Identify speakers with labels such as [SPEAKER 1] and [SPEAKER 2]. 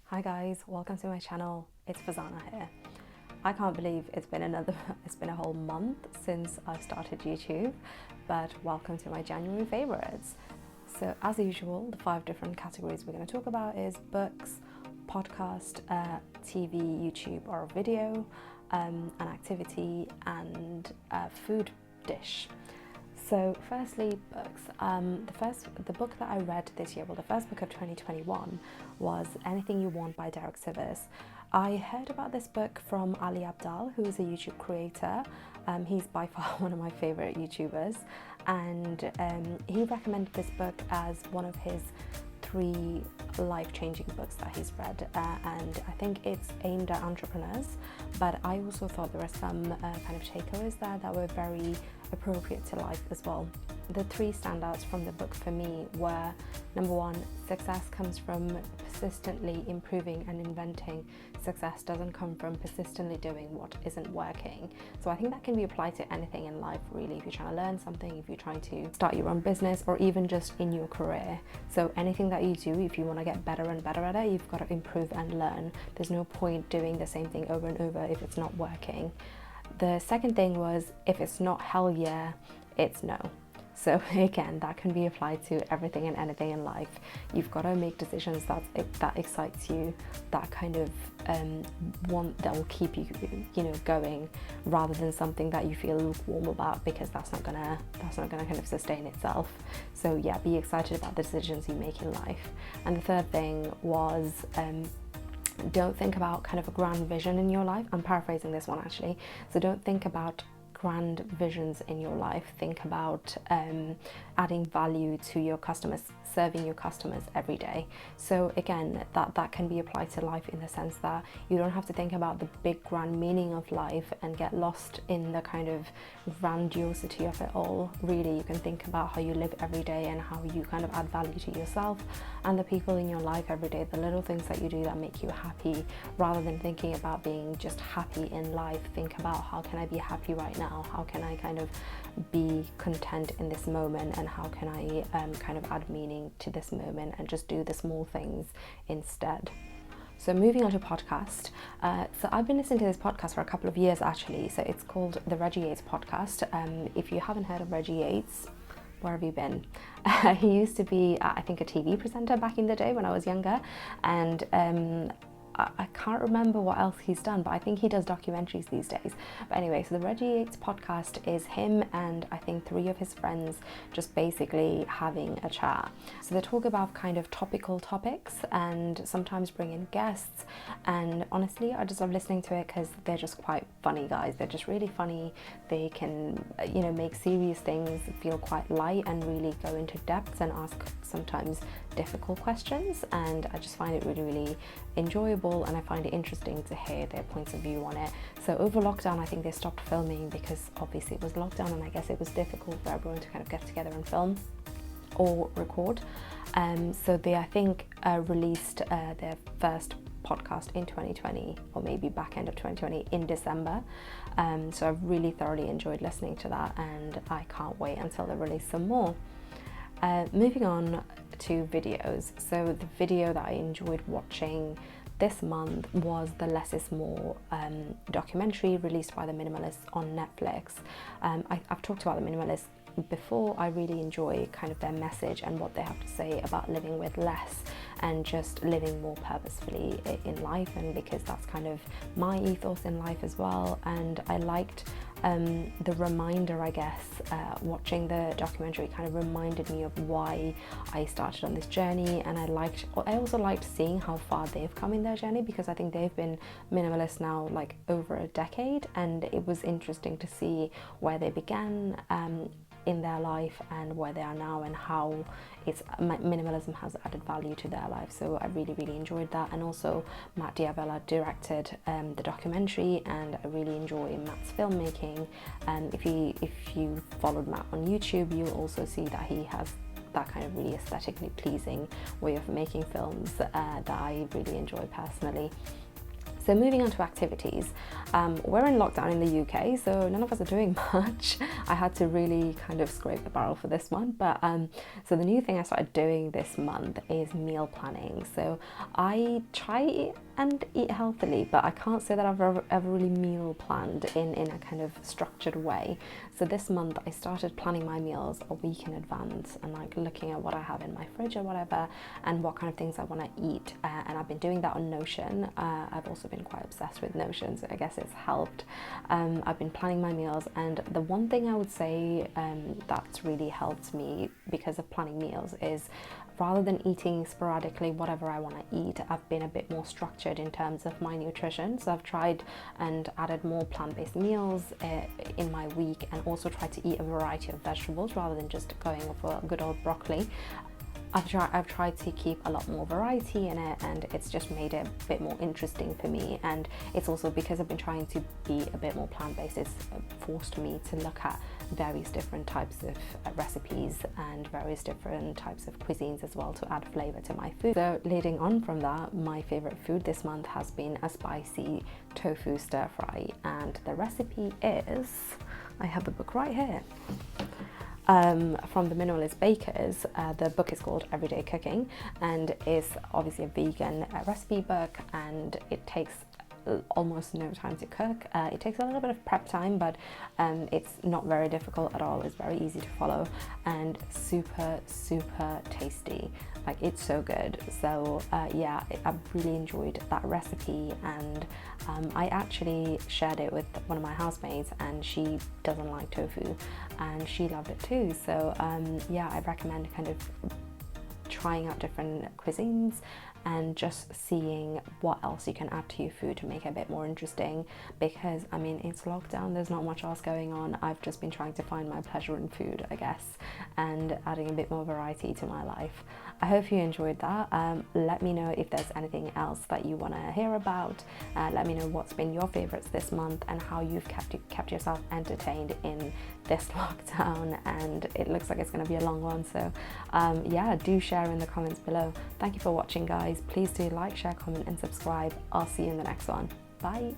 [SPEAKER 1] Hi guys, welcome to my channel. It's Fazana here. I can't believe it's been a whole month since I've started YouTube, but welcome to my January favorites. So as usual, the 5 different categories we're going to talk about is books, podcast, TV, YouTube or video, an activity and a food dish. So firstly, books. The book that I read this year, well, the first book of 2021 was Anything You Want by Derek Sivers. I heard about this book from Ali Abdaal, who is a YouTube creator. He's by far one of my favorite YouTubers, and he recommended this book as one of his 3 life-changing books that he's read, and I think it's aimed at entrepreneurs, but I also thought there were some kind of takeaways there that were very appropriate to life as well. The 3 standouts from the book for me were: number 1, success comes from persistently improving and inventing. Success doesn't come from persistently doing what isn't working. So I think that can be applied to anything in life really, if you're trying to learn something, if you're trying to start your own business, or even just in your career. So anything that you do, if you want to get better and better at it, you've got to improve and learn. There's no point doing the same thing over and over if it's not working. The second thing was, if it's not hell yeah, it's no. So again, that can be applied to everything and anything in life. You've got to make decisions that excites you, that kind of that will keep you, going, rather than something that you feel lukewarm about, because that's not gonna kind of sustain itself. So yeah, be excited about the decisions you make in life. And the third thing was, don't think about kind of a grand vision in your life. I'm paraphrasing this one actually. So don't think about grand visions in your life. Think about adding value to your customers, serving your customers every day. So again, that can be applied to life in the sense that you don't have to think about the big grand meaning of life and get lost in the kind of grandiosity of it all. Really, you can think about how you live every day and how you kind of add value to yourself and the people in your life every day, the little things that you do that make you happy, rather than thinking about being just happy in life. Think about, how can I be happy right now? How can I kind of be content in this moment, and how can I kind of add meaning to this moment and just do the small things instead. So moving on to podcast. So I've been listening to this podcast for a couple of years actually. So it's called the Reggie Yates podcast. If you haven't heard of Reggie Yates, where have you been? He used to be, I think, a TV presenter back in the day when I was younger, and I can't remember what else he's done, but I think he does documentaries these days. But anyway, so the Reggie Yates podcast is him and I think 3 of his friends just basically having a chat. So they talk about kind of topical topics and sometimes bring in guests. And honestly, I just love listening to it because they're just quite funny guys. They're just really funny. They can, make serious things feel quite light and really go into depth and ask sometimes difficult questions. And I just find it really, really enjoyable, and I find it interesting to hear their points of view on it. So over lockdown, I think they stopped filming because obviously it was lockdown, and I guess it was difficult for everyone to kind of get together and film or record. So they, I think, released their first podcast in 2020, or maybe back end of 2020 in December. So I've really thoroughly enjoyed listening to that, and I can't wait until they release some more. Moving on to videos. So the video that I enjoyed watching this month was the Less is More documentary released by The Minimalists on Netflix. I've talked about The Minimalists before. I really enjoy kind of their message and what they have to say about living with less and just living more purposefully in life, and because that's kind of my ethos in life as well. And I liked the reminder, I guess, watching the documentary kind of reminded me of why I started on this journey. And I also liked seeing how far they've come in their journey, because I think they've been minimalists now like over a decade, and it was interesting to see where they began in their life and where they are now, and how minimalism has added value to their life. So I really, really enjoyed that. And also Matt D'Avella directed the documentary, and I really enjoy Matt's filmmaking. And if you followed Matt on YouTube, you'll also see that he has that kind of really aesthetically pleasing way of making films that I really enjoy personally. So moving on to activities, we're in lockdown in the UK, so none of us are doing much. I had to really kind of scrape the barrel for this one, but so the new thing I started doing this month is meal planning. So I try and eat healthily, but I can't say that I've ever really meal planned in a kind of structured way. So this month I started planning my meals a week in advance and like looking at what I have in my fridge or whatever and what kind of things I want to eat, and I've been doing that on Notion. I've also been quite obsessed with Notion, so I guess it's helped. I've been planning my meals, and the one thing I would say that's really helped me because of planning meals is rather than eating sporadically whatever I want to eat, I've been a bit more structured in terms of my nutrition. So I've tried and added more plant-based meals in my week, and also tried to eat a variety of vegetables rather than just going for good old broccoli. I've tried to keep a lot more variety in it, and it's just made it a bit more interesting for me. And it's also because I've been trying to be a bit more plant-based, it's forced me to look at various different types of recipes and various different types of cuisines as well to add flavor to my food. So leading on from that, my favorite food this month has been a spicy tofu stir fry, and the recipe is, I have the book right here. From the Minimalist Bakers. The book is called Everyday Cooking and is obviously a vegan recipe book, and it takes almost no time to cook. It takes a little bit of prep time, but it's not very difficult at all. It's very easy to follow and super tasty. Like, it's so good. So yeah, I've really enjoyed that recipe, and I actually shared it with one of my housemates, and she doesn't like tofu and she loved it too. So yeah, I recommend kind of trying out different cuisines and just seeing what else you can add to your food to make it a bit more interesting, because I mean, it's lockdown, there's not much else going on. I've just been trying to find my pleasure in food, I guess, and adding a bit more variety to my life. I hope you enjoyed that. Let me know if there's anything else that you want to hear about. Let me know what's been your favorites this month and how you've kept yourself entertained in this lockdown, and it looks like it's going to be a long one. So yeah, do share in the comments below. Thank you for watching, guys. Please do like, share, comment and subscribe. I'll see you in the next one. Bye.